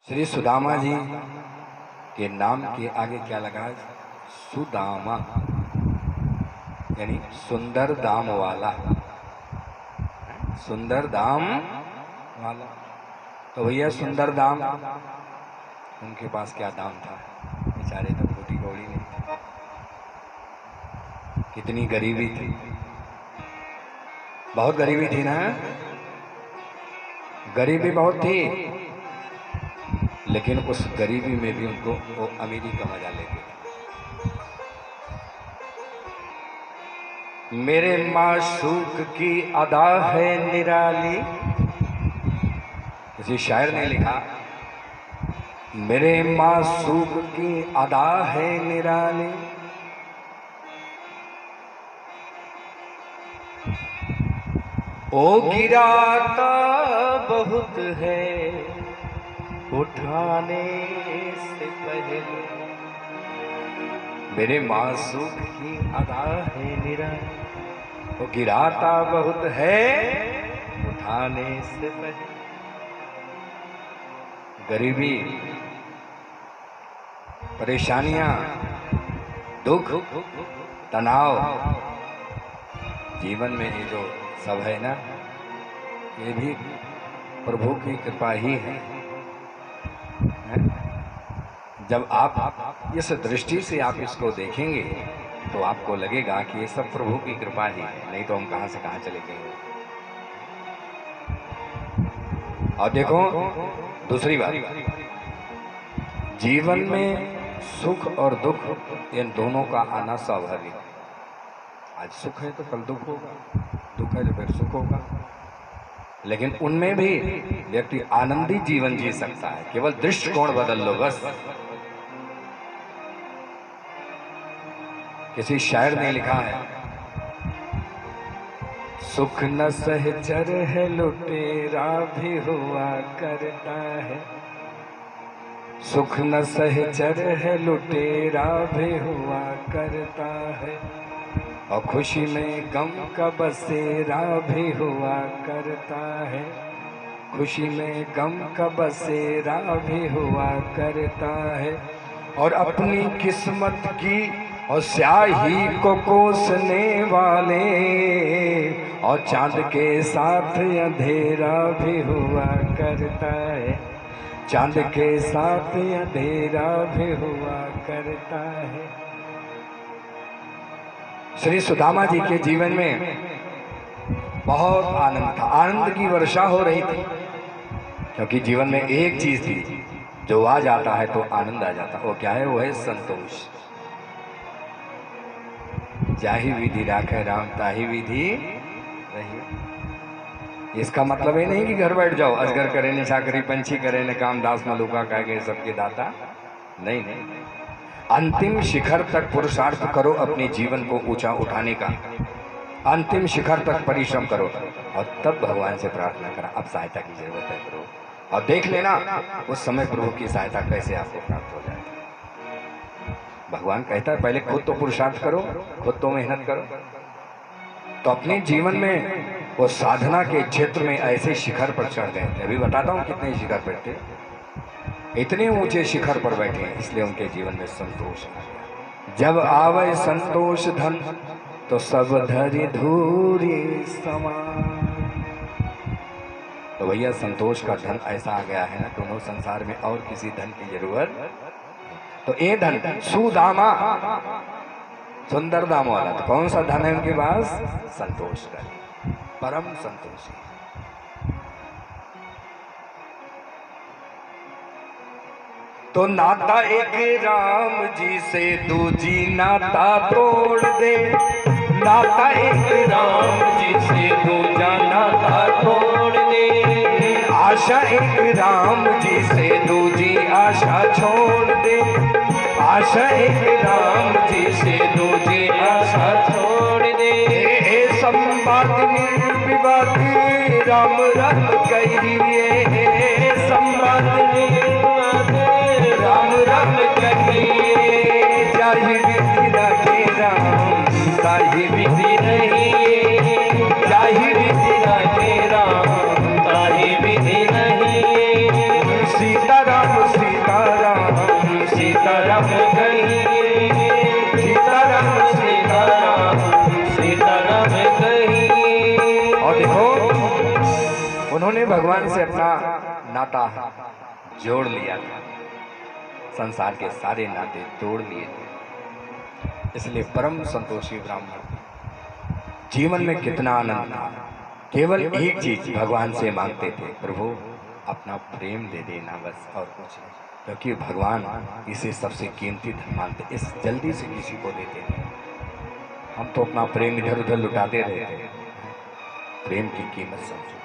श्री सुदामा जी के नाम के आगे क्या लगा? सुदामा, यानी सुंदर दाम वाला, सुंदर दाम वाला। तो भैया सुंदर दाम, उनके पास क्या दाम था? बेचारे तो रोटी कौड़ी नहीं थी, कितनी गरीबी थी, बहुत गरीबी थी ना, गरीबी बहुत थी। लेकिन उस गरीबी में भी उनको वो अमीरी का मजा लेते थे। मेरे माशूक की अदा है निराली, किसी शायर ने लिखा, मेरे माशूक की अदा है निराली, ओ गिराता बहुत है उठाने से पहले, मेरे मासूक की अदा है निराली, वो गिराता बहुत है उठाने से पहले। गरीबी, परेशानियां, दुख, तनाव, जीवन में ये जो सब है ना, ये भी प्रभु की कृपा ही है। जब आप इस दृष्टि से आप इसको देखेंगे तो आपको लगेगा कि ये सब प्रभु की कृपा ही है, नहीं तो हम कहां से कहां चले गए। और देखो दूसरी बात, जीवन में सुख और दुख, इन दोनों का आना स्वाभाविक। आज सुख है तो कल दुख होगा, दुख है तो फिर सुख होगा। लेकिन उनमें भी व्यक्ति आनंदी जीवन जी सकता है, केवल दृष्टिकोण बदल लो बस। किसी शायर ने लिखा है, सुख न सहचर है लुटेरा भी हुआ करता है, सुख न सहचर है लुटेरा भी हुआ करता है, और खुशी में गम का बसेरा भी हुआ करता है, खुशी में गम का बसेरा भी हुआ करता है। और अपनी किस्मत की और स्याही को कोसने वाले, और चांद के साथ अंधेरा भी हुआ करता है, चांद के साथ अंधेरा भी हुआ करता है। श्री सुदामा जी के जीवन में बहुत आनंद था, आनंद की वर्षा हो रही थी, क्योंकि जीवन में एक चीज थी जो आ जाता है तो आनंद आ जाता। वो क्या है? वो है संतोष। जाहि विधि राखे राम ताहि विधि रही। इसका मतलब ये नहीं कि घर बैठ जाओ, अजगर करे न चाकरी, पंछी करे न काम, दास मलुका कह गए सबके दाता। नहीं नहीं, अंतिम शिखर तक पुरुषार्थ करो, अपने जीवन को ऊंचा उठाने का अंतिम शिखर तक परिश्रम करो, और तब भगवान से प्रार्थना करा, अब सहायता की जरूरत है प्रभु, और देख लेना उस समय प्रभु की सहायता कैसे आपको प्राप्त हो जाए। भगवान कहता है पहले खुद तो पुरुषार्थ करो, खुद तो मेहनत करो, तो अपने जीवन में वो साधना के क्षेत्र में ऐसे शिखर पर चढ़ गए थे। अभी बताता हूँ कितने शिखर पर थे, इतने ऊंचे शिखर पर बैठे हैं, इसलिए उनके जीवन में संतोष आ गया। जब आवे संतोष धन तो सब धरि धूरी समान। तो भैया संतोष का धन ऐसा आ गया है ना, दोनों संसार में और किसी धन की जरूरत। तो ये धन सुदामा, सुंदर दाम वाला, तो कौन सा धन है उनके पास? संतोष का, परम संतोषी। तो नाता एक राम जी से दूजी नाता तोड़ दे, नाता एक राम जी से दूजा नाता तोड़ दे, आशा एक राम जी से दूजी आशा छोड़ दे, आशा एक राम जी से दूजी आशा छोड़ दे। संवाद निर्विवादी राम राम कहिए, संवाद राम राम कहिए, जाहि विधि राखे राम ताहि विधि नहीं, जाहि विधि राखे राम ताहि विधि नहीं। सीताराम सीताराम कहिए, सीताराम सीताराम सीताराम कहिए। और देखो उन्होंने भगवान से अपना नाता जोड़ लिया था, संसार के सारे नाते तोड़ लिए थे, इसलिए परम संतोषी ब्राह्मण जीवन में कितना आनंद था। केवल एक चीज भगवान से मांगते थे, प्रभु अपना प्रेम दे देना, बस और कुछ नहीं, क्योंकि भगवान इसे सबसे कीमती धन मानते, इस जल्दी से किसी को देते नहीं। हम तो अपना प्रेम इधर उधर लुटाते रहते हैं। प्रेम की कीमत समझो,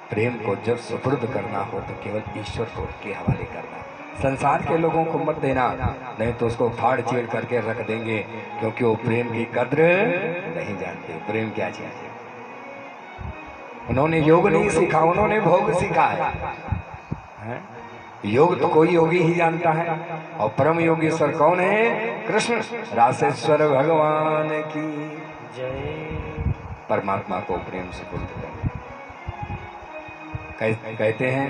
प्रेम को जब सुपुर्द करना हो तो केवल ईश्वर को के हवाले करना। संसार के लोगों को मत देना, नहीं तो उसको फाड़ चीड़ करके रख देंगे, क्योंकि वो प्रेम की कद्र नहीं जानते। प्रेम क्या चीज है? उन्होंने योग नहीं सीखा, उन्होंने भोग सीखा है। योग तो कोई योगी ही जानता है, और परम योगीश्वर कौन है? कृष्ण रासेश्वर भगवान की जय। परमात्मा को प्रेम से बोलते कहते हैं,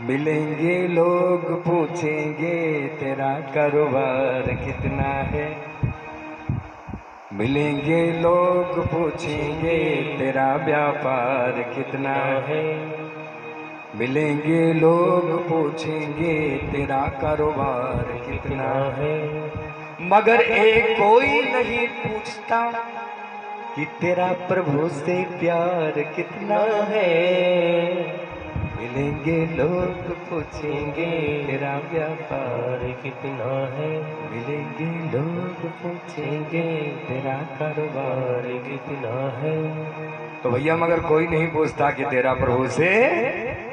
मिलेंगे लोग पूछेंगे तेरा कारोबार कितना है, मिलेंगे लोग पूछेंगे तेरा व्यापार कितना है, मिलेंगे लोग पूछेंगे तेरा कारोबार कितना है, मगर एक कोई नहीं पूछता कि तेरा प्रभु से प्यार कितना है। मिलेंगे लोग पूछेंगे तेरा व्यापार कितना है, मिलेंगे लोग पूछेंगे तेरा कारोबार कितना है। तो भैया मगर कोई नहीं पूछता कि तेरा प्रभु से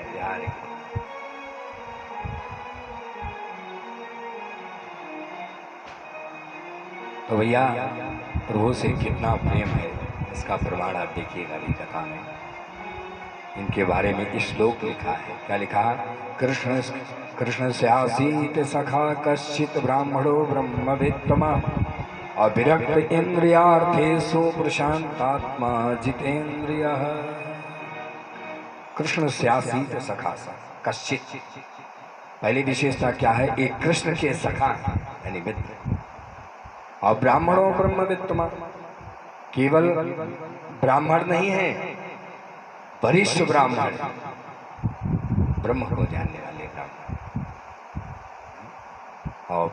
प्यार है। तो भैया प्रभु से कितना प्रेम है, इसका प्रमाण आप देखिएगा अभी कथा में। इनके बारे में इस श्लोक लिखा है, क्या लिखा? कृष्ण स्यासीत सखा कश्चित ब्राह्मणो ब्रह्मवित्तमा अविरक्त इंद्रियार्थेषु प्रशांतात्मा जितेन्द्रियः। कृष्ण स्यासीत सखा कश्चित, पहली विशेषता क्या है? एक कृष्ण के सखा यानी मित्र। और ब्राह्मणों ब्रह्मवित्तमा, केवल ब्राह्मण नहीं है, वरिष्ठ ब्राह्मण, ब्रह्म को जानने वाले ब्राह्मण। और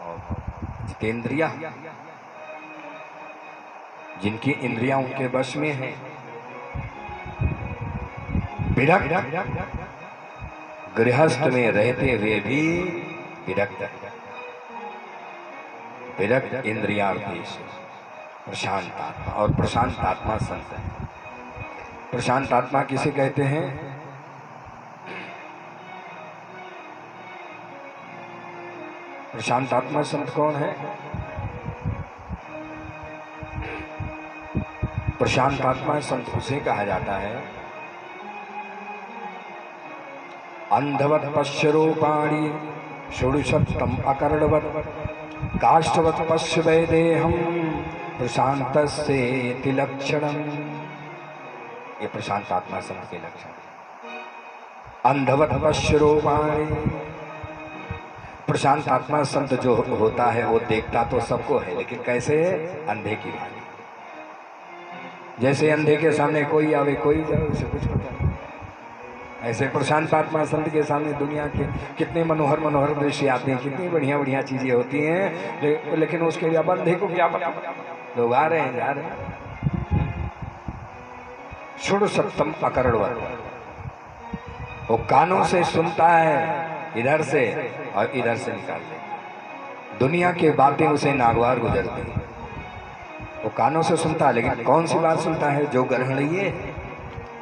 जितेंद्रिय, जिनकी इंद्रियां उनके वश में है। विरक्त, गृहस्थ में रहते हुए भी विरक्त, विरक्त इंद्रियार्थेषु प्रशांत आत्मा। और प्रशांत आत्मा संत है। प्रशांत आत्मा किसे कहते हैं? प्रशांत आत्मा संत कौन है? प्रशांत आत्मा संत उसे कहा जाता है, अंधवत पश्यरूपाणि षोडशतम अकर्णवत काष्ठवत पश्य वैदेहम प्रशांतस्येति लक्षणम। ये प्रशांत आत्मा संत के लक्षण। अंधवत पश्यरूपाणि, प्रशांत आत्मा संत जो होता है वो देखता तो सबको है, लेकिन कैसे? अंधे की भांति। जैसे अंधे के सामने कोई आवे कोई जाए, उसे कुछ पता नहीं, ऐसे प्रशांत आत्मा संत के सामने दुनिया के कितने मनोहर मनोहर दृश्य आते हैं, कितनी बढ़िया बढ़िया चीजें होती हैं, लेकिन उसके लिए अब अंधे को क्या पता? लोग आ रहे हैं जा रहे हैं। षोडशतम अकर्णवत, वो कानों से सुनता है इधर से और इधर से निकाल देता। दुनिया की बातें उसे नागवार गुजरती हैं। वो कानों से सुनता है, लेकिन कौन सी बात सुनता है? जो ग्रहणीय है,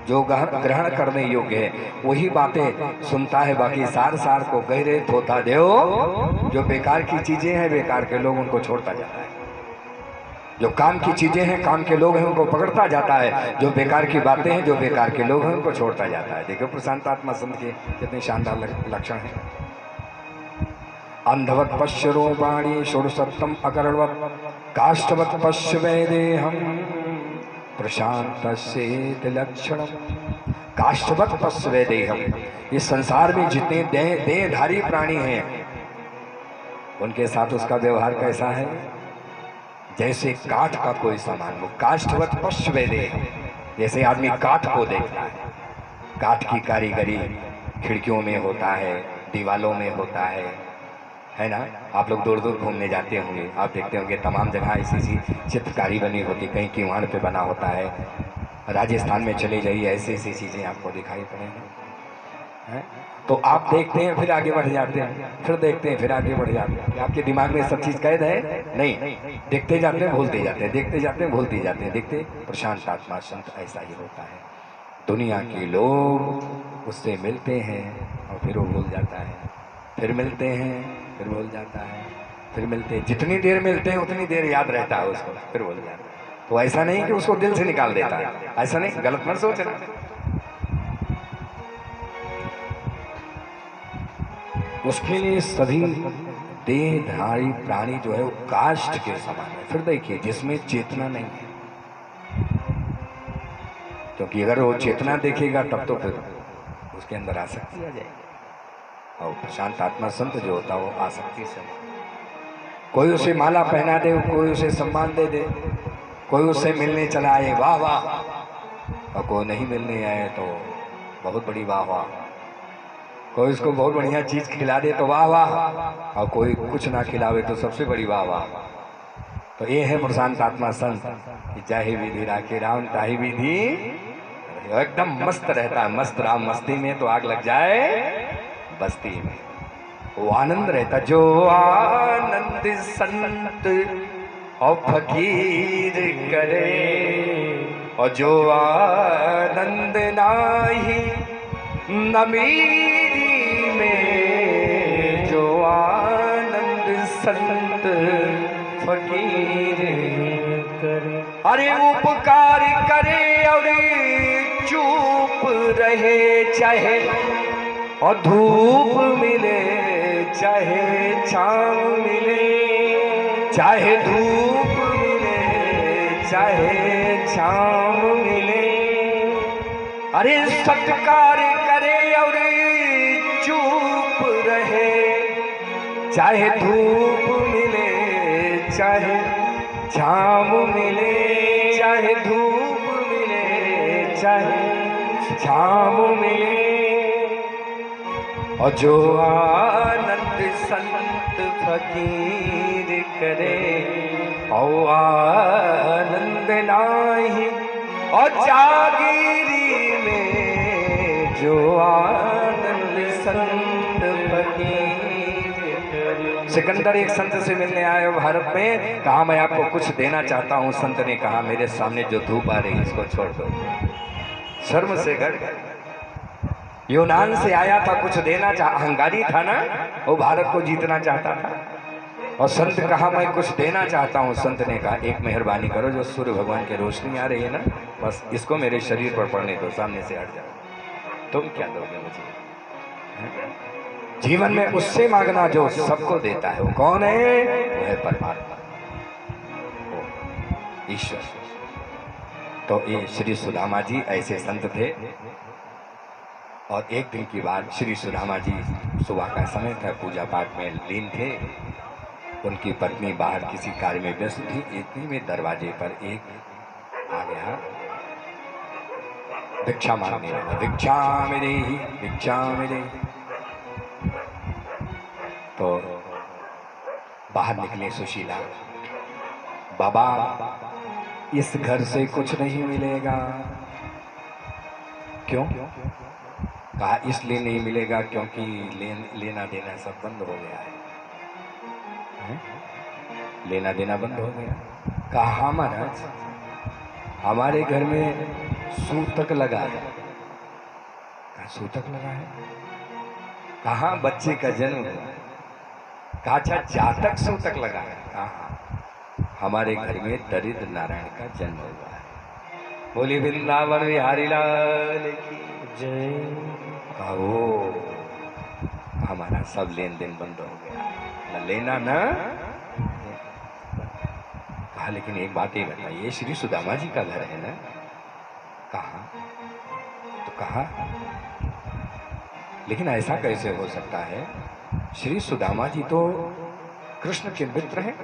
जो ग्रहण करने योग्य है, वही बातें सुनता है। बाकी सार सार को गहरे थोता देव, जो बेकार की चीजें हैं, बेकार के लोग, उनको छोड़ता जाता है। जो काम की चीजें हैं, काम के लोग हैं, उनको पकड़ता जाता है। जो बेकार की बातें हैं, जो बेकार के लोग हैं, उनको छोड़ता जाता है। देखो प्रशांत आत्मा संत के कितने शानदार लक्षण हैं। अंधवत पश्य रूपाणि षोडशतम अकर्णवत काष्ठवत पश्य वैदेहम प्रशांतस्येति लक्षणम। काष्ठवत पश्य वैदेहम, इस संसार में जितने देहधारी प्राणी हैं, उनके साथ उसका व्यवहार कैसा है? जैसे काठ का कोई सामान हो, काष्ठवत पश्वेदे, जैसे आदमी काठ को देखता है। काठ की कारीगरी खिड़कियों में होता है, दीवालों में होता है ना। आप लोग दूर दूर घूमने जाते होंगे, आप देखते होंगे तमाम जगह ऐसी सी चित्रकारी बनी होती, कहीं किवाड़ पे बना होता है। राजस्थान में चले जाइए, ऐसी ऐसी चीज़ें आपको दिखाई पड़ेंगी। तो आप देखते हैं फिर आगे बढ़ जाते हैं, फिर देखते हैं फिर आगे बढ़ जाते हैं। आपके दिमाग में सब चीज़ कैद है? नहीं, देखते जाते हैं भूलते जाते हैं, देखते जाते हैं भूलते जाते हैं। देखते प्रशांत आत्मा संत ऐसा ही होता है। दुनिया के लोग उससे मिलते हैं और फिर वो भूल जाता है, फिर मिलते हैं फिर भूल जाता है, फिर मिलते हैं, जितनी देर मिलते हैं उतनी देर याद रहता है उसको, फिर भूल जाता है। तो ऐसा नहीं कि उसको दिल से निकाल देता है, ऐसा नहीं, गलत मत सोचना। उसके लिए सभी देहधारी प्राणी जो है वो काष्ठ के समान है। फिर देखिए जिसमें चेतना नहीं है, क्योंकि अगर वो चेतना देखेगा तब तो फिर उसके अंदर आसक्ति आ जाएगी। और प्रशांत आत्मा संत जो होता है वो आसक्ति से, कोई उसे माला पहना दे, कोई उसे सम्मान दे दे, कोई उससे मिलने चला आए वाह वाह, और कोई नहीं मिलने आए तो बहुत बड़ी वाह वाह, कोई उसको बहुत बढ़िया चीज खिला दे तो वाह वाह, और कोई कुछ ना खिलावे तो सबसे बड़ी वाह वाह। तो ये है प्रशांत आत्मा संत कि चाहे विधि राखे राम ताही विधि, एकदम मस्त रहता है। मस्त राम मस्ती में तो आग लग जाए बस्ती में, वो आनंद रहता। जो आनंद संत और फकीर करे, और जो आनंद नाही नमीरी में, जो आनंद संत फकीर करे। अरे उपकार करे और चुप रहे, चाहे और धूप मिले चाहे छाँव मिले, चाहे धूप मिले चाहे छाँव मिले। अरे सत्कार करे और चुप रहे, चाहे धूप मिले चाहे छाँव मिले, चाहे धूप मिले चाहे छाँव मिले। और जो आनंद संत फकीर करे, और आनंद नाही और जागीरी में, जो आनंद संत फकीर करे। सिकंदर एक संत से मिलने आए भारत में, कहा मैं आपको कुछ देना चाहता हूँ। संत ने कहा मेरे सामने जो धूप आ रही इसको छोड़ दो। शर्म से गड़ गए। यूनान से आया था, कुछ देना अहंकारी था ना, वो भारत को जीतना चाहता था। और संत कहा मैं कुछ देना चाहता हूँ। संत ने कहा एक मेहरबानी करो, जो सूर्य भगवान की रोशनी आ रही है ना, बस इसको मेरे शरीर पर पड़ने दो, सामने से हट जाओ। तुम क्या दोगे मुझे? जीवन में उससे मांगना जो सबको देता है। वो कौन है? वो है परमात्मा, ईश्वर। तो ये श्री सुदामा जी ऐसे संत थे। और एक दिन की बात, श्री सुदामा जी सुबह का समय था, पूजा पाठ में लीन थे। उनकी पत्नी बाहर किसी कार्य में व्यस्त थी। इतनी में दरवाजे पर एक आ गया, भिक्षा मांगने लगा, भिक्षा मेरे ही, भिक्षा मेरे। तो बाहर निकले सुशीला, बाबा इस घर से कुछ नहीं मिलेगा। क्यों? कहा इसलिए नहीं मिलेगा क्योंकि लेना देना सब बंद हो गया है। लेना देना बंद हो गया। कहा महाराज हमारे घर में सूतक लगा है। कहा सूतक लगा है? कहा बच्चे का जन्म हुआ है। कहा अच्छा जातक सूतक लगा है? कहा हमारे घर में दरिद्र नारायण का जन्म हुआ है। बोली वृंदावन बिहारी लाल की जय। कहा वो हमारा सब लेन देन बंद हो गया, न लेना न। कहा लेकिन एक बात ये बताइए, श्री सुदामा जी का घर है ना? कहा तो कहा लेकिन ऐसा कैसे हो सकता है? श्री सुदामा जी तो कृष्ण के मित्र हैं।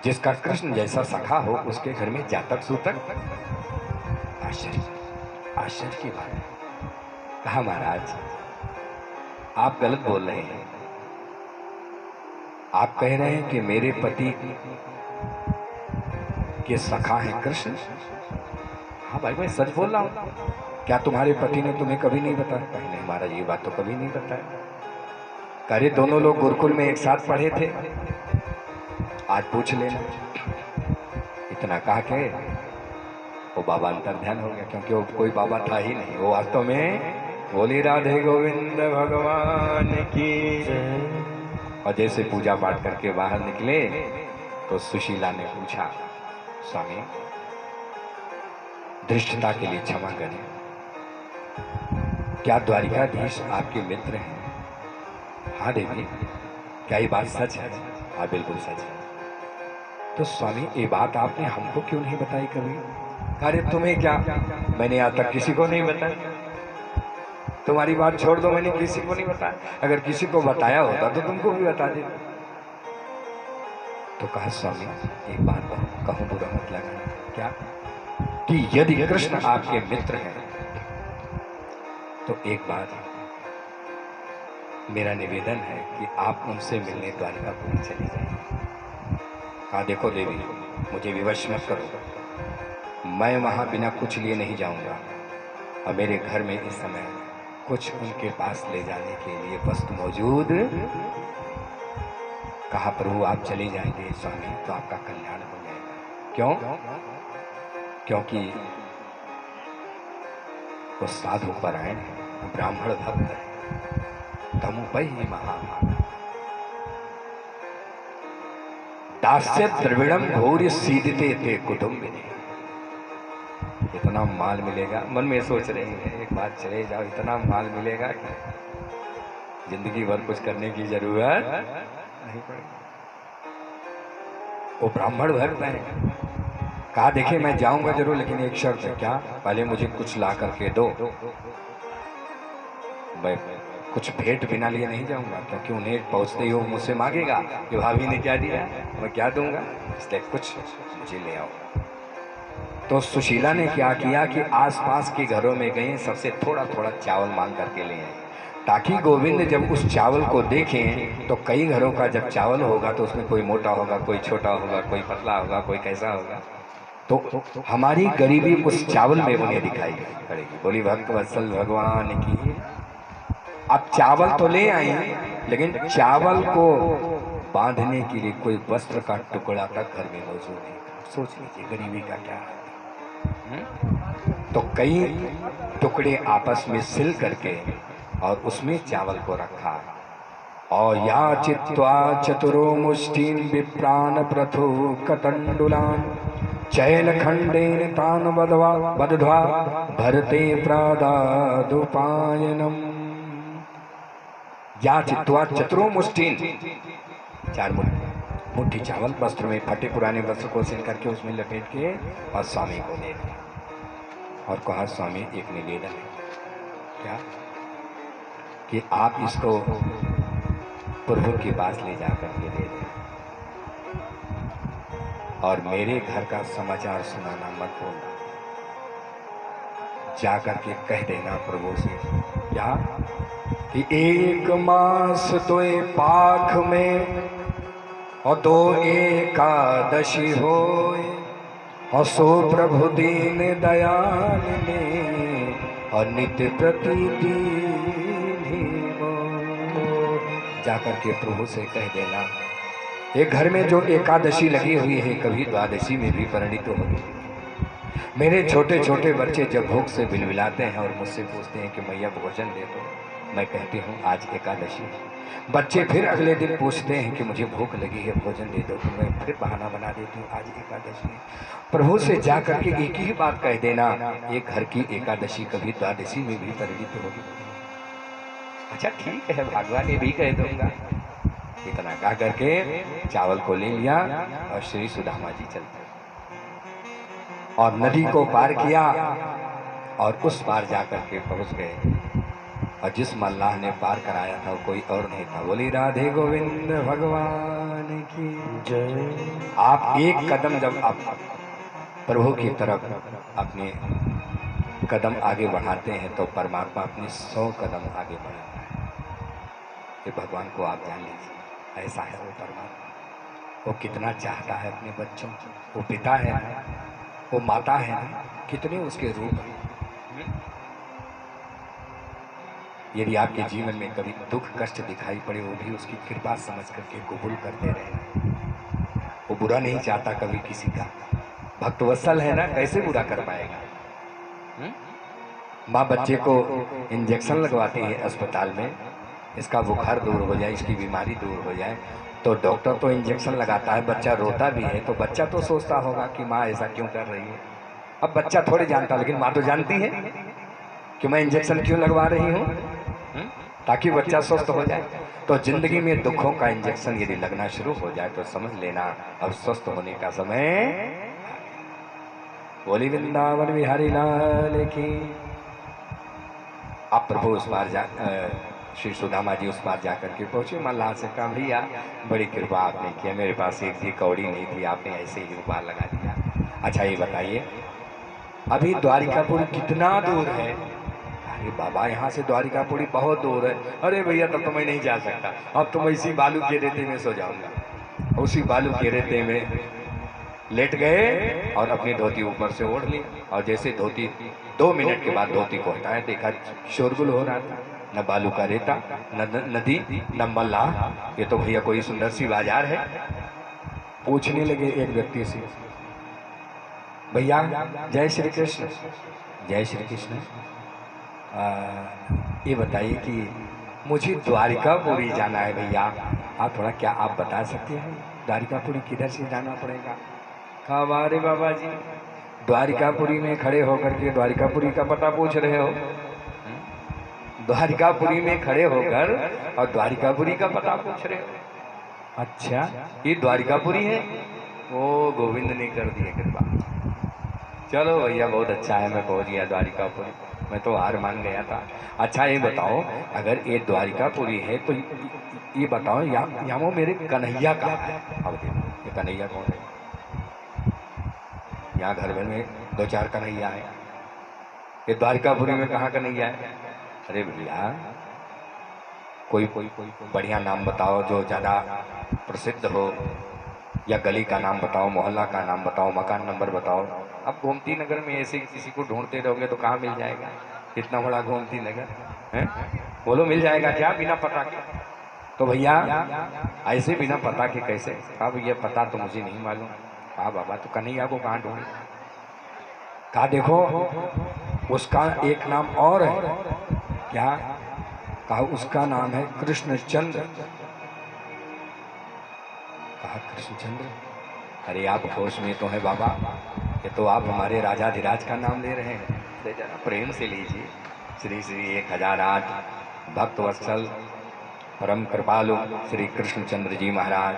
जिसका कृष्ण जैसा सखा हो उसके घर में जातक सूतक। आश्चर्य आश्चर्य की बात है। कहा महाराज आप गलत बोल रहे हैं। आप कह रहे हैं कि मेरे पति के सखा है कृष्ण। हाँ भाई मैं सच बोल रहा हूं। क्या तुम्हारे पति ने तुम्हें कभी नहीं बताया? नहीं महाराज ये बात तो कभी नहीं बताया। अरे दोनों लोग गुरुकुल में एक साथ पढ़े थे, आज पूछ लेना। इतना कहा के वो बाबा अंतर्ध्यान हो गया, क्योंकि वो कोई बाबा था ही नहीं। वो वास्तव में बोली राधे गोविंद भगवान की। और जैसे पूजा पाठ करके बाहर निकले तो सुशीला ने पूछा, स्वामी धृष्टता के लिए क्षमा करें, क्या द्वारिकाधीश आपके मित्र हैं? हाँ देवी, क्या ये बात सच है? हाँ बिल्कुल सच है। तो स्वामी ये बात आपने हमको क्यों नहीं बताई कभी? अरे तुम्हें क्या, मैंने आज तक किसी को नहीं बताया। तुम्हारी बात छोड़ दो, मैंने किसी को नहीं बताया। अगर किसी को बताया होता तो तुमको भी बता देता। तो कहा स्वामी एक बात कहूं, बुरा मत लगाना। क्या? कि यदि कृष्ण आपके मित्र हैं तो एक बात मेरा निवेदन है कि आप उनसे मिलने द्वारिकापुरी चली जाइए। हाँ देखो देवी, मुझे विवश मत करो, मैं वहां बिना कुछ लिए नहीं जाऊंगा। और मेरे घर में इस समय कुछ उनके पास ले जाने के लिए वस्तु मौजूद। कहा प्रभु आप चले जाएंगे स्वामी तो आपका कल्याण हो जाएगा। क्यों? क्योंकि वो साधु परायण है, ब्राह्मण भक्त है। तमुपहि महाभाग दास्य द्रविड़म घोर सीधते थे कुटुंबिनी। इतना माल मिलेगा, मन में सोच रहे हैं एक बार चले जाओ, इतना माल मिलेगा कि जिंदगी भर कुछ करने की जरूरत नहीं पड़ेगी। वो ब्राह्मण भक्त है। कहा देखिए मैं जाऊंगा जरूर, लेकिन एक शर्त है। क्या? पहले मुझे कुछ ला करके दो। मैं कुछ भेंट बिना लिए नहीं जाऊंगा, क्योंकि उन्हें पहुंचते ही वो मुझसे मांगेगा कि भाभी ने क्या दिया, मैं क्या दूंगा, इसलिए कुछ मुझे ले आओ। तो सुशीला ने क्या किया कि आसपास के घरों में गए, सबसे थोड़ा थोड़ा चावल मांग करके ले आए, ताकि गोविंद जब उस चावल को देखें तो कई घरों का जब चावल होगा तो उसमें कोई मोटा होगा, कोई छोटा होगा, कोई पतला होगा, कोई कैसा होगा, तो हमारी गरीबी उस चावल में उन्हें दिखाई पड़ेगी। बोली भक्त वत्सल भगवान की। अब चावल तो ले आए, लेकिन चावल को बांधने के लिए कोई वस्त्र का टुकड़ा तक घर में मौजूद नहीं। सोच लीजिए गरीबी का क्या है। तो कई टुकड़े आपस में सिल करके और उसमें चावल को रखा। और याचित्वा चतुरो मुष्टिन विप्रान प्रथु कतंडुलान चैल खंडेन तान बदध्वा भरते प्रादादुपायनम। याचित्वा चतुरो मुष्टिन, 4 मुट्ठी चावल वस्त्र में, फटे पुराने वस्त्र को सिल करके उसमें लपेट के और स्वामी को दे दिया। और कहा स्वामी एक निवेदन है। क्या? कि आप इसको प्रभु के पास ले जाकर के दे दें और मेरे घर का समाचार सुनाना मत भूलना। जाकर के कह देना प्रभु से क्या कि 1 मास तो पाख में और 2 एकादशी होए, और सो प्रभु दीन दयाल ने और नित्य प्रतिदिन। जाकर के प्रभु से कह देना एक घर में जो एकादशी लगी हुई है कभी द्वादशी में भी परिणित होगी। मेरे छोटे छोटे बच्चे जब भूख से बिलबिलाते हैं और मुझसे पूछते हैं कि मैया भोजन दे दो, मैं कहती हूँ आज एकादशी है। बच्चे फिर अगले दिन पूछते हैं कि मुझे भूख लगी है भोजन दे दो, तो मैं फिर बहाना बना देती हूँ आज एकादशी है। प्रभु से जाकर के एक ही बात कह देना, एक घर की एकादशी कभी द्वादशी में भी परिणित होगी। अच्छा ठीक है भगवान ये भी कह दूंगा। इतना कह करके चावल को ले लिया और श्री सुदामा जी चलते और नदी को पार किया और उस पार जाकर के पहुंच गए। और जिस मल्लाह ने पार कराया था वो कोई और नहीं था। बोली राधे गोविंद भगवान की जय। आप एक कदम जब आप प्रभु की तरफ अपने कदम आगे बढ़ाते हैं तो परमात्मा अपने 100 कदम आगे बढ़ाता है। ये भगवान को आप जान लीजिए, ऐसा है वो परमात्मा। वो कितना चाहता है अपने बच्चों को। वो पिता है, वो माता है, कितने उसके रूप हैं। यदि आपके जीवन में कभी दुख कष्ट दिखाई पड़े वो भी उसकी कृपा समझ करके कबूल करते रहे। वो बुरा नहीं चाहता कभी किसी का। भक्तवत्सल है ना, कैसे बुरा कर पाएगा। माँ बच्चे को इंजेक्शन लगवाती है अस्पताल में, इसका बुखार दूर हो जाए, इसकी बीमारी दूर हो जाए, तो डॉक्टर तो इंजेक्शन लगाता है, बच्चा रोता भी है, तो बच्चा तो सोचता होगा कि माँ ऐसा क्यों कर रही है। अब बच्चा थोड़ी जानता, लेकिन माँ तो जानती है कि मैं इंजेक्शन क्यों लगवा रही हूँ, ताकि बच्चा स्वस्थ हो जाए। तो जिंदगी में दुखों का इंजेक्शन यदि लगना शुरू हो जाए तो समझ लेना अब स्वस्थ होने का समय। बोली वृंदावन बिहारी लाल की। आप प्रभु उस बार श्री सुदामा जी उस बार जाकर के पहुंचे। मल्लाह से कहा भैया बड़ी कृपा आपने किया, मेरे पास एक भी कौड़ी नहीं थी, आपने ऐसे ही उपहार लगा दिया। अच्छा ये बताइए अभी द्वारिकापुरी कितना दूर है। अरे बाबा यहाँ से द्वारिकापुरी बहुत दूर है। अरे भैया तब तो मैं नहीं जा सकता, अब तो मैं इसी बालू के रेते में सो जाऊंगा। उसी बालू के रेते में लेट गए और अपनी धोती ऊपर से ओढ़ ली, और जैसे धोती 2 मिनट के बाद धोती को हटाया, देखा शोरगुल हो रहा था, न बालू का रेता, न नदी, न मल्लाह। ये तो भैया कोई सुंदर सी बाजार है। पूछने लगे एक व्यक्ति से, भैया जय श्री कृष्ण। जय श्री कृष्ण। ये बताइए कि मुझे द्वारिकापुरी जाना है भैया, आप थोड़ा क्या आप बता सकते हैं द्वारिकापुरी किधर से जाना पड़ेगा। कहा अरे बाबा जी द्वारिकापुरी में खड़े होकर के द्वारिकापुरी का पता पूछ रहे हो। द्वारिकापुरी में खड़े होकर और द्वारिकापुरी का पता पूछ रहे हो। अच्छा ये द्वारिकापुरी है। ओ गोविंद ने कर दिया कृपा। चलो भैया बहुत अच्छा है, मैं पहुंच गया द्वारिकापुरी। मैं तो हार मान गया था। अच्छा ये बताओ अगर ये द्वारिकापुरी है तो ये बताओ यहाँ वो मेरे कन्हैया कहाँ है। अब देखो ये कन्हैया कौन है। यहाँ घर भर में 2-4 कन्हैया है, ये द्वारिकापुरी में कहाँ कन्हैया है। अरे भैया कोई बढ़िया नाम बताओ जो ज़्यादा प्रसिद्ध हो, या गली का नाम बताओ, मोहल्ला का नाम बताओ, मकान नंबर बताओ। अब गोमती नगर में ऐसे किसी को ढूंढते रहोगे तो कहाँ मिल जाएगा। इतना बड़ा गोमती नगर है, बोलो मिल जाएगा क्या बिना पता के। तो भैया ऐसे बिना पता के कैसे। कहा भैया पता तो मुझे नहीं मालूम। कहा बाबा तो कन्हैया को कहाँ ढूंढे। कहा देखो उसका एक नाम और है। क्या। कहा उसका नाम है कृष्णचंद्र। कहा कृष्णचंद्र। अरे आप होश में तो है बाबा, ये तो आप हमारे राजाधिराज का नाम ले रहे हैं। ले जरा प्रेम से लीजिए। श्री श्री 1008 भक्त वत्सल परम कृपालु श्री कृष्णचंद्र जी महाराज।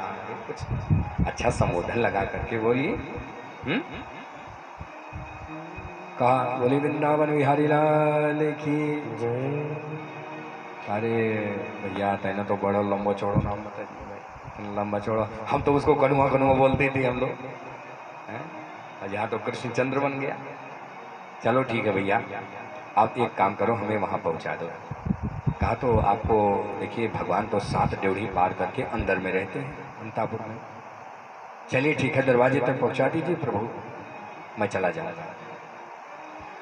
कुछ अच्छा संबोधन लगा करके बोलिए। कहा बोली वृंदावन बिहारी लाल की जय। अरे भैया तेना तो बड़ा लंबा चौड़ा नाम बता दिया। लंबा चौड़ा हम तो उसको कनुआ कनुआ बोलते थे हम लोग, और यहाँ तो कृष्णचंद्र बन गया। चलो ठीक है भैया आप एक काम करो हमें वहाँ पहुँचा दो। कहा तो आपको देखिए भगवान तो 7 ड्योढ़ी पार करके अंदर में रहते हैं अंतापुर में। चलिए ठीक है दरवाजे तक पहुँचा दीजिए प्रभु, मैं चला जाऊँगा।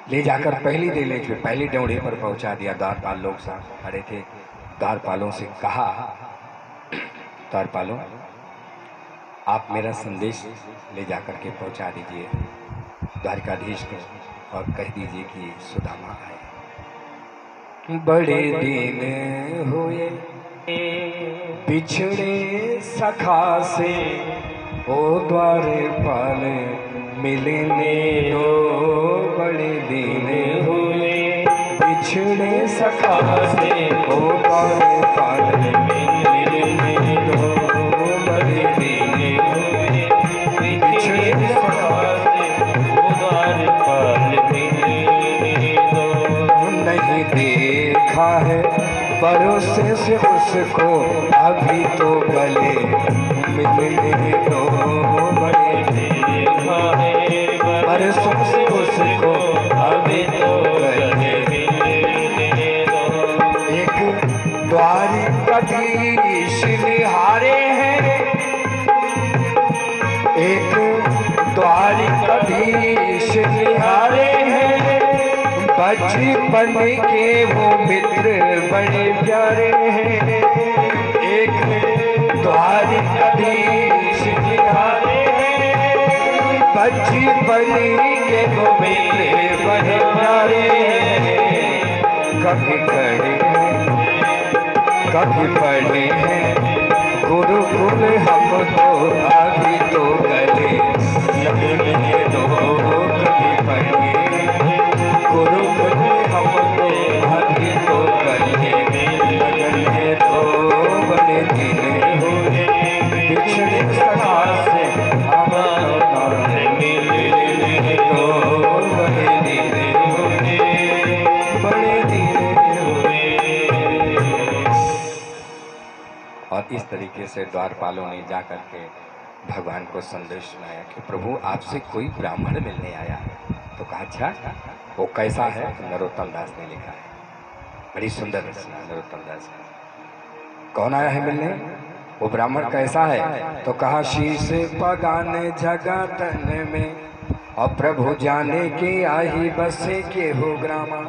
ले जाकर पहली ड्योढ़ी पर पहुँचा दिया। द्वारपाल लोग साथ खड़े थे। द्वारपालों से कहा द्वारपालों आप मेरा संदेश ले जाकर के पहुँचा दीजिए द्वारकाधीश को, और कह दीजिए कि सुदामा आए। बड़े दिन हुए बिछड़े सखा से, ओ द्वारपाल मिलने दो। बड़े दिन हुए बिछड़े सखा से, ओ द्वारपाल मिलने दो। बड़े दिन हुए बिछड़े सखा से, ओ द्वारपाल मिलने दो। नहीं देखा है उसको अभी तो गले मिलने दो, बड़े परसों से उसको अभी तो गले मिलने दो। एक द्वारिकाधीश निहारे हैं, एक द्वारिकाधीश निहारे हैं, बचपन के वो मित्र बड़े प्यारे हैं। एक द्वारिकाधीश निहारे हैं, बचपन के वो मित्र बड़े प्यारे हैं। कभी खड़े कभी पढ़े हैं गुरुकुल हम तो अभी तो गले लगने दो। कभी पढ़े गुरुकुल हम तो अभी तो गले लगने दो। बड़े दिन हुए पिछड़े सखा से हमारे मिलने दो। बड़े दिन हुए, बड़े दिन हुए। और इस तरीके से द्वारपालों ने जाकर के भगवान को संदेश सुनाया कि प्रभु आपसे कोई ब्राह्मण मिलने आया है। तो कहा अच्छा वो कैसा है? नरोत्तम दास ने लिखा है, बड़ी सुंदर रचना नरोत्तम दास ने। कौन आया है मिलने? वो ब्राह्मण कैसा है? तो कहा शीश पगान जगह तन में और प्रभु जाने के आही बसे के हो ग्रामा।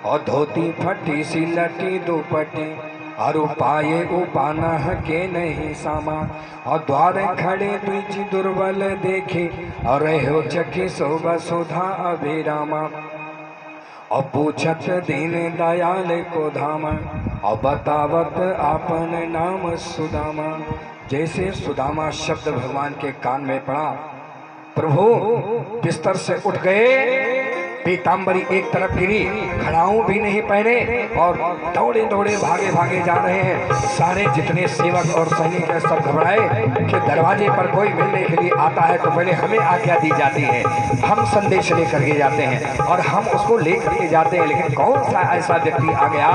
और धोती फटी सी लटी दुपटी और उपाये उपाना के नहीं सामा। और द्वार खड़े द्विज दुर्बल देखे और रहो चखी शोभा सुधा अभिरामा। और पूछत दीन दयाल को धामा और बतावत आपन नाम सुदामा। जैसे सुदामा शब्द भगवान के कान में पड़ा, प्रभु बिस्तर से उठ गए, पीताम्बरी एक तरफ गिरी, खड़ाऊ भी नहीं पहने और दौड़े दौड़े भागे भागे जा रहे हैं। सारे जितने सेवक और सैनिक हैं सब घबराए कि दरवाजे पर कोई मिलने के लिए आता है तो पहले हमें आज्ञा दी जाती है, हम संदेश लेकर के जाते हैं और हम उसको लेकर के जाते हैं। लेकिन कौन सा ऐसा व्यक्ति आ गया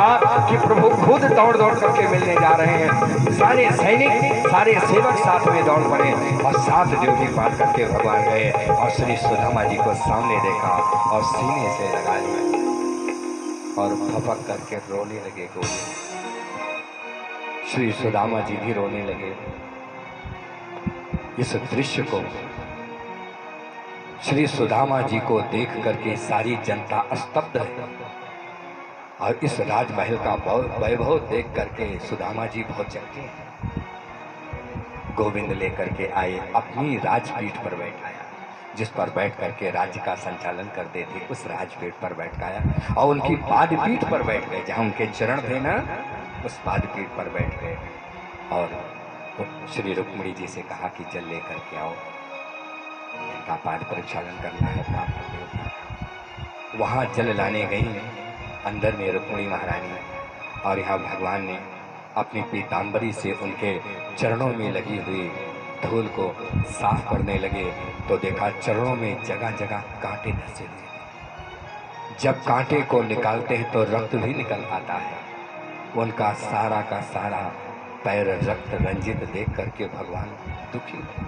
कि प्रभु खुद दौड़ दौड़ करके मिलने जा रहे हैं। सारे सैनिक सारे सेवक साथ में दौड़ पड़े और साथ ड्यूटी पार करके भगवान गए और श्री सुदामा जी को सामने देखा और सीने से लगा लिया और फपक करके रोने लगे। गोली श्री सुदामा जी भी रोने लगे। इस दृश्य को श्री सुदामा जी को देख करके सारी जनता स्तब्ध है और इस राजमहल का वैभव देख करके सुदामा जी बहुत चक्के हैं। गोविंद लेकर के आए, अपनी राजपीठ पर बैठाया, जिस पर बैठ करके राज्य का संचालन करते थे उस राजपीठ पर बैठाया और उनकी पादपीठ पर बैठ गए, जहाँ उनके चरण थे ना उस पादपीठ पर बैठ गए। और श्री रुक्मिणी जी से कहा कि जल लेकर के आओ, इनका पाद प्रक्षालन करना है प्राप्त। वहाँ जल लाने गई अंदर में रुक्मिणी महारानी और यहाँ भगवान ने अपनी पीताम्बरी से उनके चरणों में लगी हुई धूल को साफ करने लगे तो देखा चरणों में जगह जगह कांटे धंसे हुए। जब कांटे को निकालते हैं तो रक्त भी निकल आता है। उनका सारा का सारा पैर रक्त रंजित देख करके भगवान दुखी हुए।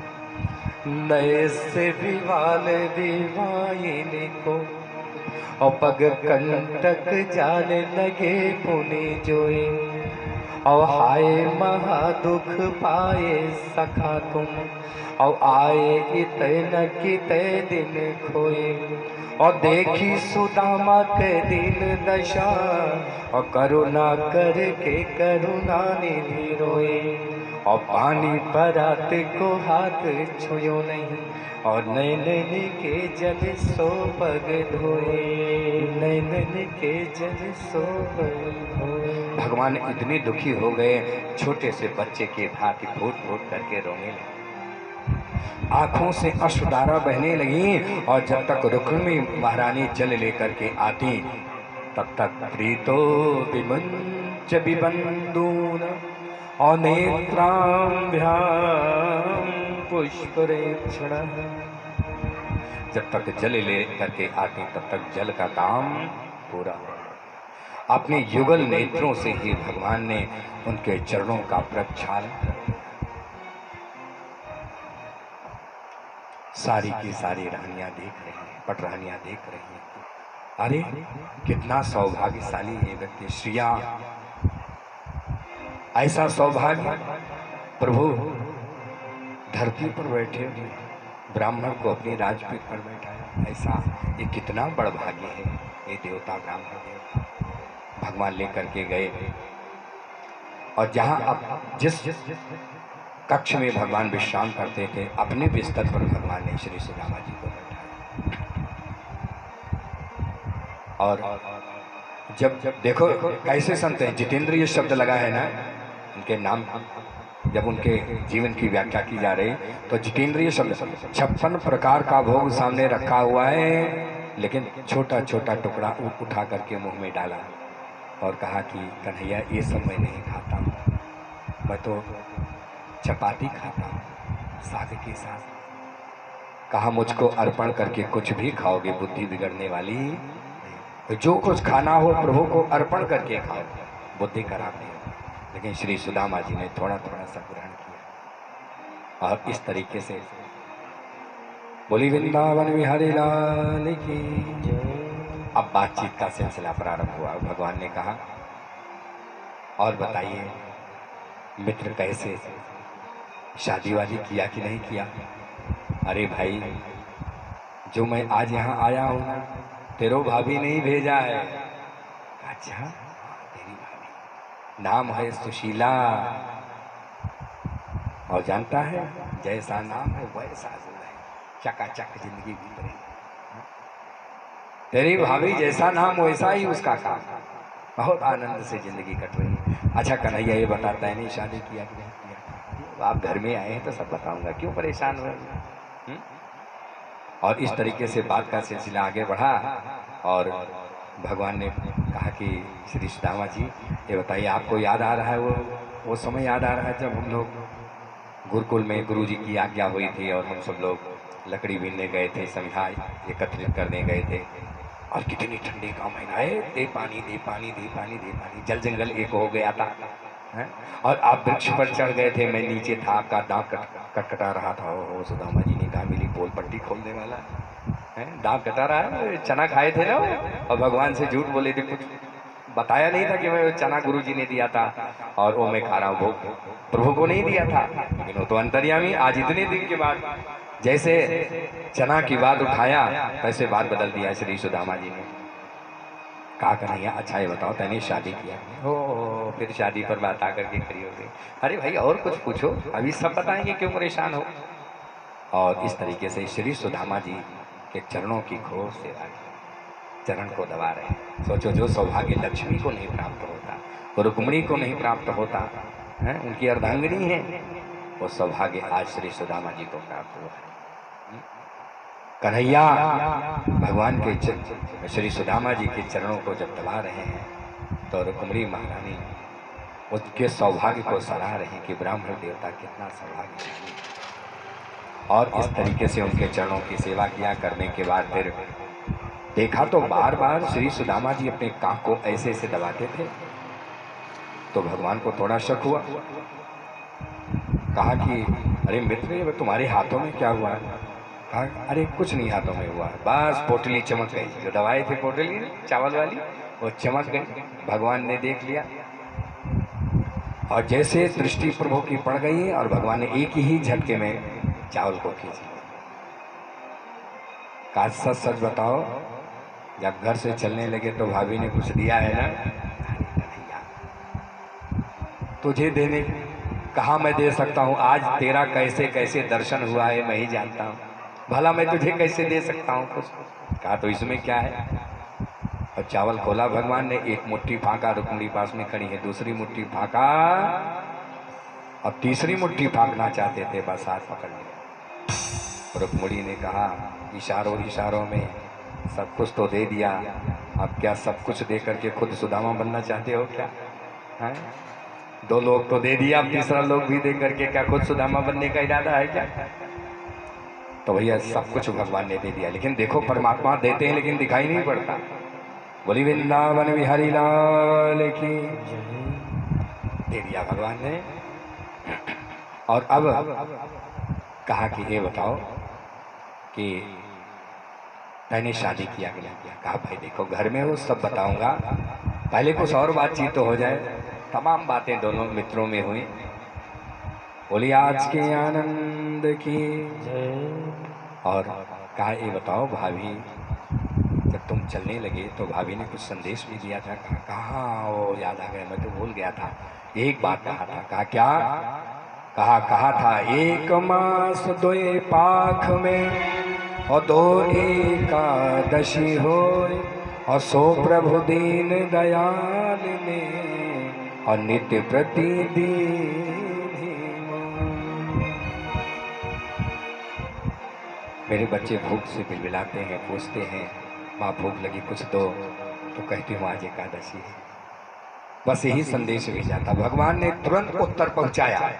नए से विवाल दीवाने को और पग कंटक जाने लगे पुनि जोए। और हाय महा दुख पाए सखा तुम और आए इतने न कितने दिन खोए। और देखी सुदामा के दीन दशा और करुणा करके करुणा निधि रोए। और पानी परात को हाथ छुयो नहीं और नैनन के जल सो पग धोए। नैनन के जल सो पग धोए। भगवान इतने दुखी हो गए, छोटे से बच्चे के भांति फूट फूट करके रोने लगे, आंखों से अश्रुधारा बहने लगी। और जब तक रुक्मिणी महारानी जल लेकर के आती तब तक प्रीतो विमुंच विबंधून और नेत्राभ्याम पुष्परेक्षण। जब तक जल ले करके आती तब तक जल का काम पूरा हो। अपने युगल नेत्रों से ही भगवान ने उनके चरणों का प्रक्षालन कर दिया। सारी की सारी रानियां देख रही हैं, पटरानियां देख रही हैं। अरे कितना सौभाग्यशाली ये व्यक्ति, श्रिया ऐसा सौभाग्य प्रभु धरती पर बैठे हुए ब्राह्मण को अपनी राजपीठ पर बैठाया, ऐसा ये कितना बड़ भाग्य है। ये देवता ब्राह्मण देवता भगवान लेकर के गए और जहां अब जिस कक्ष में भगवान विश्राम करते थे, अपने बिस्तर पर भगवान ने श्री सुदामा जी को बैठाया। और जब देखो कैसे संत हैं, जितेंद्रिय शब्द लगा है ना उनके नाम, जब उनके जीवन की व्याख्या की जा रही तो जितेंद्रिय शब्द 56 प्रकार का भोग सामने रखा हुआ है, लेकिन छोटा छोटा टुकड़ा उठा करके मुंह में डाला और कहा कि कन्हैया ये सब मैं नहीं खाता हूँ, मैं तो चपाती खाता हूँ साग के साथ। कहा मुझको अर्पण करके कुछ भी खाओगे बुद्धि बिगड़ने वाली, जो कुछ खाना हो प्रभु को अर्पण करके खाओ, बुद्धि खराब नहीं हो। लेकिन श्री सुदामा जी ने थोड़ा थोड़ा सा ग्रहण किया और इस तरीके से बोली वृंदावन बिहारी लाल की। अब बातचीत का सिलसिला प्रारंभ हुआ। भगवान ने कहा और बताइए मित्र कैसे, शादी वादी किया कि नहीं किया? अरे भाई जो मैं आज यहाँ आया हूँ ना, तेरो भाभी नहीं भेजा है। अच्छा तेरी भाभी, नाम है सुशीला, और जानता है जैसा नाम है वैसा जो है, चकाचक जिंदगी बीत रही। तेरी भाभी जैसा नाम वैसा ही उसका काम, बहुत आनंद से जिंदगी कट रही। अच्छा कन्हैया ये बताता है नहीं शादी किया कि नहीं किया? आप घर में आए हैं तो सब बताऊंगा, क्यों परेशान हो? और इस तरीके से बात का सिलसिला आगे बढ़ा और भगवान ने कहा कि श्री सुदामा जी ये बताइए आपको याद आ रहा है वो समय याद आ रहा है जब हम लोग गुरुकुल में गुरु जी की आज्ञा हुई थी और हम सब लोग लकड़ी बीनने गए थे, संध्या एकत्रित करने गए थे, और कितनी ठंडी का महीना है, दे पानी दे पानी दे पानी दे पानी, जल जंगल एक हो गया था है? और आप वृक्ष पर चढ़ गए थे, मैं नीचे था, आपका दांत कटकटा रहा था। ओ सुदामा जी ने कहा मिली पोल पट्टी खोलने वाला है, दांत कटा रहा है, चना खाए थे ना और भगवान से झूठ बोले थे, कुछ बताया नहीं था कि मैं चना गुरु जी ने दिया था और वो मैं खा रहा हूँ, भोग प्रभु को नहीं दिया था। लेकिन वो तो अंतर्यामी, आज इतने दिन के बाद जैसे चना की बात उठाया वैसे बात बदल दिया श्री सुदामा जी ने। कहा कन्हैया अच्छा ये बताओ तैने शादी किया? हो फिर शादी पर बात आकर के खड़ी हो गई। अरे भाई और कुछ पूछो, अभी सब बताएंगे, क्यों परेशान हो? और इस तरीके से श्री सुदामा जी के चरणों की घोर सेवा की, चरण को दबा रहे। सोचो जो सौभाग्य लक्ष्मी को नहीं प्राप्त होता, वो रुक्मिणी को नहीं प्राप्त होता है, उनकी अर्धांगिनी है, वो सौभाग्य आज श्री सुदामा जी को प्राप्त हुआ है। कन्हैया भगवान के श्री सुदामा जी के चरणों को जब दबा रहे हैं तो रुक्मिणी महारानी उसके सौभाग्य को सराह रहे हैं कि ब्राह्मण देवता कितना सौभाग्यशाली। और इस तरीके से उनके चरणों की सेवा किया करने के बाद फिर देखा तो बार बार श्री सुदामा जी अपने कांख को ऐसे ऐसे दबाते थे, तो भगवान को थोड़ा शक हुआ। कहा कि अरे मित्र ये तुम्हारे हाथों में क्या हुआ है? कहा अरे कुछ नहीं हाथों में हुआ, बस पोटली चमक गई, जो दवाई थी पोटली चावल वाली वो चमक गई। भगवान ने देख लिया और जैसे दृष्टि प्रभु की पड़ गई और भगवान ने एक ही झटके में चावल को खींच लिया। कहा सच सच बताओ जब घर से चलने लगे तो भाभी ने कुछ दिया है ना? तुझे देने कहा मैं दे सकता हूँ, आज तेरा कैसे कैसे दर्शन हुआ है मैं ही जानता हूँ, भला मैं तुझे कैसे दे सकता हूँ कुछ? कहा तो इसमें क्या है? और चावल खोला भगवान ने, एक मुट्ठी फाका, रुक्मिणी पास में खड़ी है, दूसरी मुट्ठी फाका और तीसरी मुट्ठी फाकना चाहते थे, बस हाथ पकड़ लिया। रुक्मिणी ने कहा इशारों इशारों में सब कुछ तो दे दिया, अब क्या सब कुछ दे करके खुद सुदामा बनना चाहते हो क्या? है? 2 लोग तो दे दिया, अब तीसरा लोग भी दे करके क्या खुद सुदामा बनने का इरादा है क्या? तो भैया सब कुछ भगवान ने दे दिया, लेकिन देखो परमात्मा देते हैं लेकिन दिखाई नहीं पड़ता बोली वृंदावन बिहारी लाल की दे दिया भगवान ने। और अब कहा कि ये बताओ कि मैंने शादी किया कि नहीं किया। कहा भाई देखो घर में वो सब बताऊंगा, पहले कुछ और बातचीत तो हो जाए। तमाम बातें दोनों मित्रों में हुई। बोली आज के आनंद की और कहा ये बताओ भाभी, जब तुम चलने लगे तो भाभी ने कुछ संदेश भी दिया था। कहा वो याद आ गया, मैं तो भूल गया था। एक बात कहा था। कहा क्या? कहा था एक मास दोए पाख में और दो एकादशी होए और सो प्रभु दीन दयाल ने और नित्य प्रतिदिन। मेरे बच्चे भूख से बिलबिलाते हैं, पूछते हैं माँ भूख लगी कुछ दो, तो कहती हूँ आज एकादशी है। बस यही संदेश भेजा था। भगवान ने तुरंत उत्तर पहुंचाया।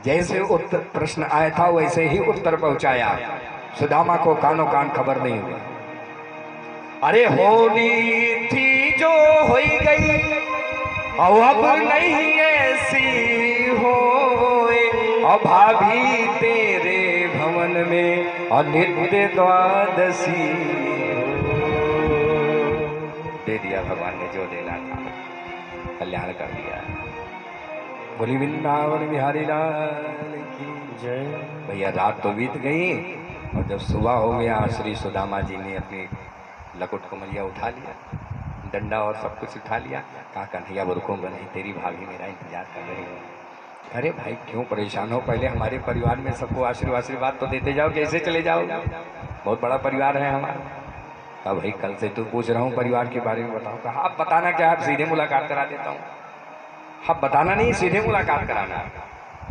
जैसे उत्तर प्रश्न आया था वैसे ही उत्तर पहुंचाया। सुदामा को कानो कान खबर नहीं हुई। अरे होली थी जो हो गई और अब नहीं ऐसी हो, और भाभी तेरे भवन में और नित्य द्वादशी। दे दिया भगवान ने जो देना था, कल्याण कर दिया। बोली वृंदावन बिहारी लाल की जय। भैया रात तो बीत गई और जब सुबह हो गया श्री सुदामा जी ने अपनी लकुट कुमरिया उठा लिया, डंडा और सब कुछ उठा लिया। कहा कन्हैया रुकूंगा नहीं, तेरी भाभी मेरा इंतजार कर रही है। अरे भाई क्यों परेशान हो, पहले हमारे परिवार में सबको आशीर्वाद तो देते जाओ, कैसे चले जाओ? बहुत बड़ा परिवार है हमारा। कहा भाई कल से तो पूछ रहा हूँ परिवार के बारे में बताओ। कहा आप बताना क्या, आप सीधे मुलाकात करा देता हूँ। आप बताना नहीं, सीधे मुलाकात कराना।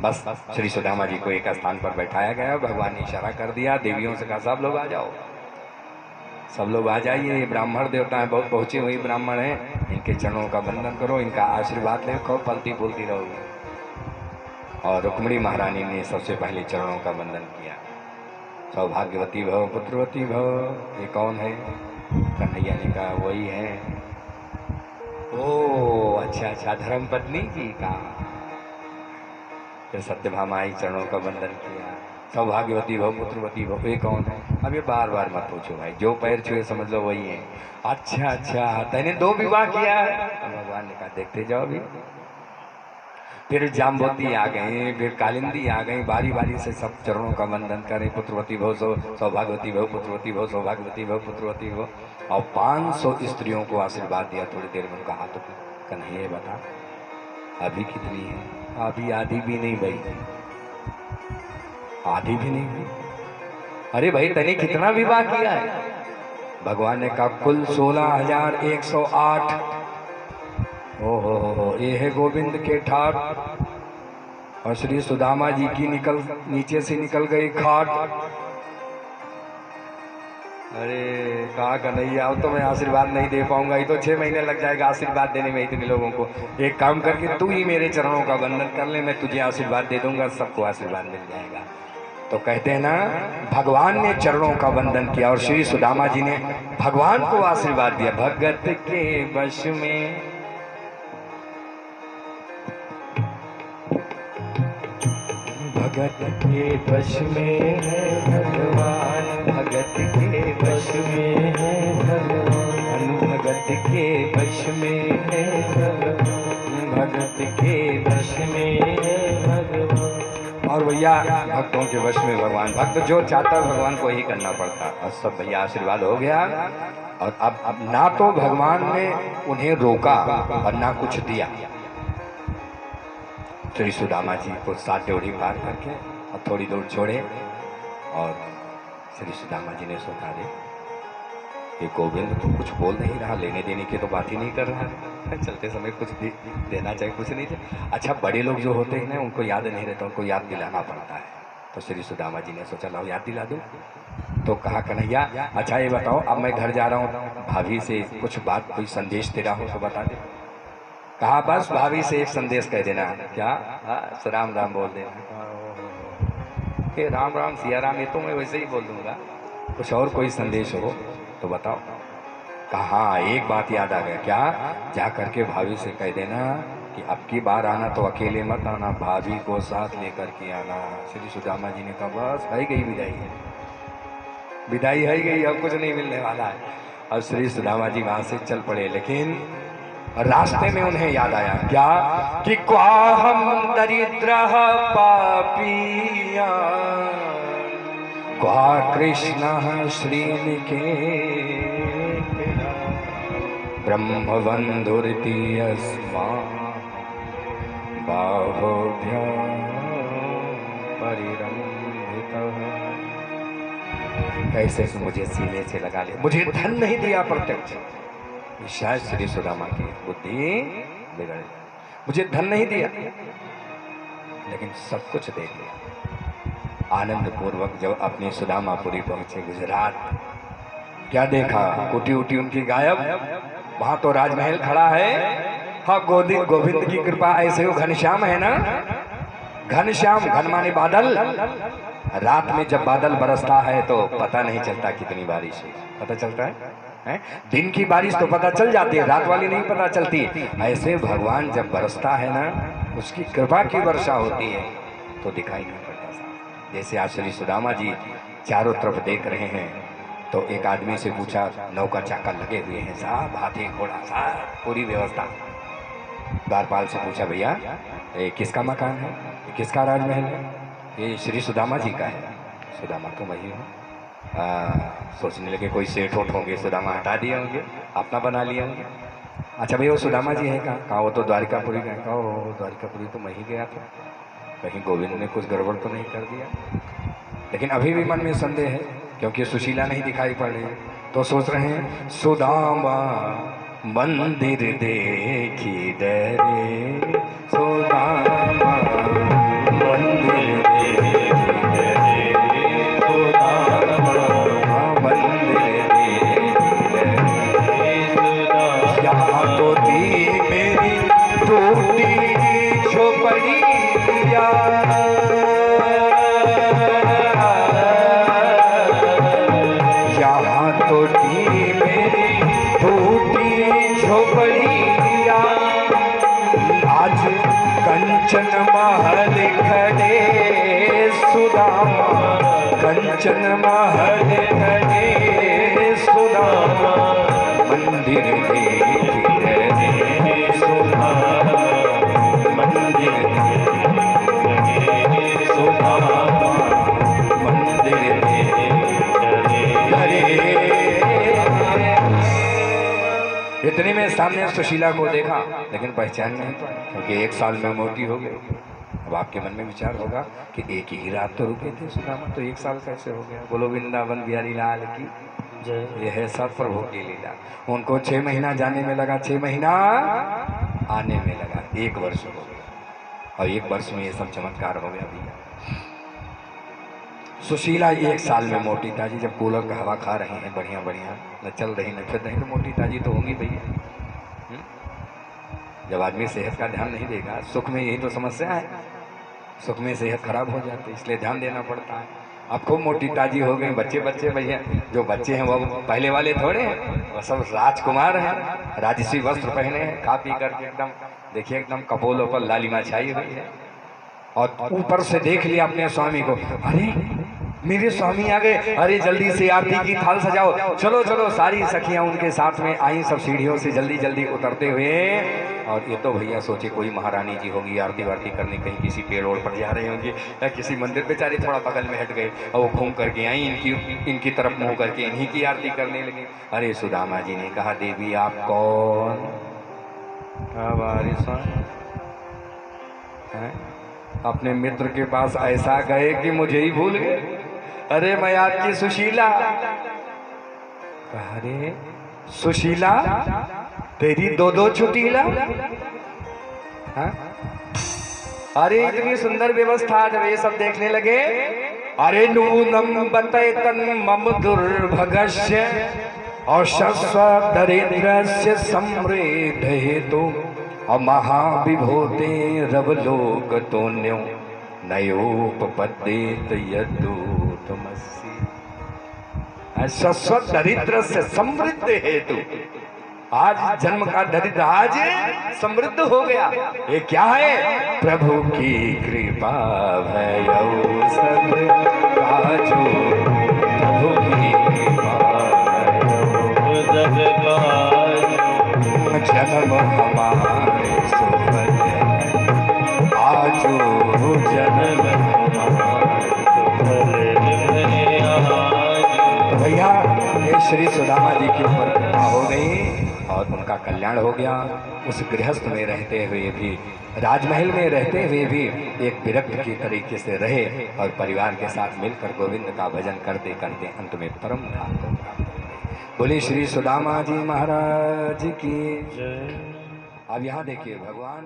बस श्री सुदामा जी को एक स्थान पर बैठाया गया। भगवान ने इशारा कर दिया, देवियों से कहा सब लोग आ जाओ, सब लोग आ जाइए। ये ब्राह्मण देवता है, बहुत पहुंची हुई ब्राह्मण है, इनके चरणों का वंदन करो, इनका आशीर्वाद ले, खूब पलती बोलती रहोगे। और रुक्मिणी महारानी ने सबसे पहले चरणों का वंदन किया। सौभाग्यवती भव पुत्रवती भव। ये कौन है? कन्हैया ने कहा वही है। ओ अच्छा, धर्मपत्नी जी का। फिर सत्यभामा आई, चरणों का वंदन किया। सौभाग्यवती भव पुत्रवती भव। ये कौन है? अब ये बार बार मत पूछो भाई, जो पैर छुए समझ लो वही है। अच्छा, तैने 2 विवाह किया है? भगवान ने कहा देखते जाओ भी। फिर जाम्बवती आ गई, फिर कालिंदी आ गई, बारी बारी से सब चरणों का वंदन करें। पुत्रवती भव, सौभाग्यवती भव, पुत्रवती भव, सौभाग्यवती भव, पुत्रवती भव। और 500 स्त्रियों को आशीर्वाद दिया। थोड़ी देर में उनका हाथ उठा। कन्हैया बता अभी कितनी है? अभी आधी भी नहीं भाई, आधी भी नहीं हुई। अरे भाई तने कितना विवाह किया है? भगवान ने कहा कुल 16,108। ओहो, ये है गोविंद के ठाट। और श्री सुदामा जी की नीचे से निकल गई खाट। अरे कहा कन्हैया अब तो मैं आशीर्वाद नहीं दे पाऊंगा, ये तो 6 महीने लग जाएगा आशीर्वाद देने में इतने लोगों को। एक काम करके तू ही मेरे चरणों का वंदन कर ले, मैं तुझे आशीर्वाद दे दूंगा, सबको आशीर्वाद मिल जाएगा। तो कहते हैं ना भगवान ने चरणों का वंदन किया और श्री सुदामा जी ने भगवान को आशीर्वाद दिया। भगत के वश में भगत के वश में है भगवान, भगत के वश में है भगवान, भगत के वश में है भगवान, भगत के वश में है भगवान। और भैया भक्तों के वश में भगवान, भक्त जो चाहता है भगवान को ही करना पड़ता। और सब भैया आशीर्वाद हो गया। और अब ना तो भगवान ने उन्हें रोका और ना कुछ दिया। श्री सुदामा जी को 7 ड्योढ़ी पार करके और थोड़ी दूर छोड़े और श्री सुदामा जी ने सोचा दे ये गोविंद तो कुछ बोल नहीं रहा, लेने देने की तो बात ही नहीं कर रहा है, चलते समय कुछ देना चाहिए, कुछ नहीं दे। अच्छा बड़े लोग जो होते हैं ना उनको याद नहीं रहता, उनको याद दिलाना पड़ता है। तो श्री सुदामा जी ने सोचा लाओ याद दिला दूँ। तो कहा कन्हैया अच्छा ये बताओ अब मैं घर जा रहा हूँ, भाभी से कुछ बात कोई संदेश तेरा हो तो बता दे। कहा बस भाभी से एक संदेश कह देना। क्या? राम राम बोल देना। कि राम राम सिया राम ये तो मैं वैसे ही बोल दूंगा, कुछ और कोई संदेश हो तो बताओ। कहा एक बात याद आ गया, क्या? जा करके भाभी से कह देना कि अब की बार आना तो अकेले मत आना, भाभी को साथ लेकर के आना। श्री सुदामा जी ने कहा बस है गई विदाई, विदाई है गई, अब कुछ नहीं मिलने वाला है। और श्री सुदामा जी वहां से चल पड़े, लेकिन रास्ते में उन्हें याद आया क्या कि क्वाहम दरिद्र पापिया क्वा कृष्ण श्रीनिकेतन ब्रह्मबंधुर्तीयस्मा बाहोभ्यां परिरंभितः। कैसे मुझे सीने से लगा ले, मुझे धन नहीं दिया प्रत्यक्ष, शायद श्री सुदामा की बुद्धि बिगड़ गई। मुझे धन नहीं दिया लेकिन सब कुछ दे दिया। आनंद पूर्वक जब अपनी सुदामापुरी पहुंचे गुजरात, क्या देखा? कुटी उटी उनकी गायब, वहां तो राजमहल खड़ा है। हाँ, गोविंद की कृपा ऐसे हो, घनश्याम है ना, घनश्याम, घन माने बादल। रात में जब बादल बरसता है तो पता नहीं चलता कितनी बारिश है, पता चलता है? दिन की बारिश तो पता चल जाती है, रात वाली नहीं पता चलती। ऐसे भगवान जब बरसता है ना, उसकी कृपा की वर्षा होती है तो दिखाई नहीं पड़ता साहब। जैसे आज श्री सुदामा जी चारों तरफ देख रहे हैं तो एक आदमी से पूछा, नौका चाका लगे हुए हैं साहब, हाथी घोड़ा साहब, पूरी व्यवस्था। द्वारपाल से पूछा, भैया ये किसका मकान है, ये किसका राजमहल है? ये श्री सुदामा जी का है। सुदामा तो वही हूँ। सोचने लगे कोई सेठ ओठ होंगे, सुदामा हटा दिए होंगे, अपना बना लिए होंगे। अच्छा भैया वो सुदामा जी है कहाँ? वो तो द्वारिकापुरी का है। कहा वो द्वारिकापुरी तो मैं ही गया था, कहीं गोविंद ने कुछ गड़बड़ तो नहीं कर दिया। लेकिन अभी भी मन में संदेह है क्योंकि सुशीला नहीं दिखाई पड़ रही, तो सोच रहे हैं सुदामा मंदिर देखी डरे, सुदामा मंदिर देखी डरे, सुदामा मंदिर देखी डरे, यहाँ तो दी मेरी टूटी झोपड़िया, आज कंचन महल खड़े सुदामा, कंचन महल खड़े सुदामा, मंदिर देखी डरे, सुदामा मंदिर देखी, सुदामा मंदिर देखी डरे। इतने में सामने सुशीला को देखा लेकिन पहचान नहीं पाई क्योंकि एक साल में मोटी हो गई। अब आपके मन में विचार होगा कि एक ही रात तो रुके थे सुदामा, तो एक साल कैसे हो गया? बोलो वृंदावन बिहारी लाल की जय। यह है सब प्रभु की लीला। उनको 6 महीना जाने में लगा, 6 महीना आने में लगा, 1 वर्ष हो गया। और 1 वर्ष में ये सब चमत्कार हो गया भैया। सुशीला 1 साल में मोटी ताजी, जब कूलर का हवा खा रहे हैं बढ़िया बढ़िया, न चल रही न फिर रही, तो मोटी ताजी तो होंगी भैया। जब आदमी सेहत का ध्यान नहीं देगा, सुख में यही तो समस्या है, सुख में सेहत खराब हो जाती है, इसलिए ध्यान देना पड़ता है। अब खूब मोटी ताजी हो गई। बच्चे भैया, जो बच्चे हैं वो पहले वाले थोड़े हैं, वो सब राजकुमार हैं, राजसी वस्त्र पहने हैं, खा पी करके एकदम देखिए एकदम कपोलों पर लालिमा छाई हुई है। और ऊपर से देख लिया अपने स्वामी को, अरे मेरे स्वामी आ गए, अरे जल्दी से आरती की थाल सजाओ, चलो चलो। सारी सखियां उनके साथ में आई, सब सीढ़ियों से जल्दी जल्दी उतरते हुए। और ये तो भैया सोचे कोई महारानी जी होगी आरती वारती करने, कहीं किसी पेड़ ओड़ पर जा रही होंगी या किसी मंदिर बेचारे थोड़ा बगल में हट गए और वो घूम करके आई, इनकी तरफ मुँह करके इन्हीं की आरती करने लगे। अरे सुदामा जी ने कहा, देवी आप कौन? हमारे स्वामी अपने मित्र के पास ऐसा गए कि मुझे ही भूल गए। अरे मैं आपकी सुशीला। अरे सुशीला तेरी 2-2 चुटीला। अरे इतनी सुंदर व्यवस्था। जब ये सब देखने लगे, अरे नूनम बतैतन मम दुर्भगस्य और दरिद्रस्य समृद्ध हेतु महाविभूते रवलोक तोन्यो नयोपपद्येत यदूतमसि। शाश्वत दरिद्र से समृद्ध हेतु, आज जन्म का दरिद्र आज समृद्ध हो गया। ये क्या है? प्रभु की कृपा भयौ सब काजो, प्रभु की कृपा जन्म हमारे सुभग आजो, जन्म भैया ये श्री सुदामा जी की ऊपर कृपा हो गई और उनका कल्याण हो गया। उस गृहस्थ में रहते हुए भी, राजमहल में रहते हुए भी एक विरक्त की तरीके से रहे और परिवार के साथ मिलकर गोविंद का भजन करते करते अंत में परम धाम को प्राप्त हुए। बोले श्री सुदामा जी महाराज की जय। अब यहाँ देखिए भगवान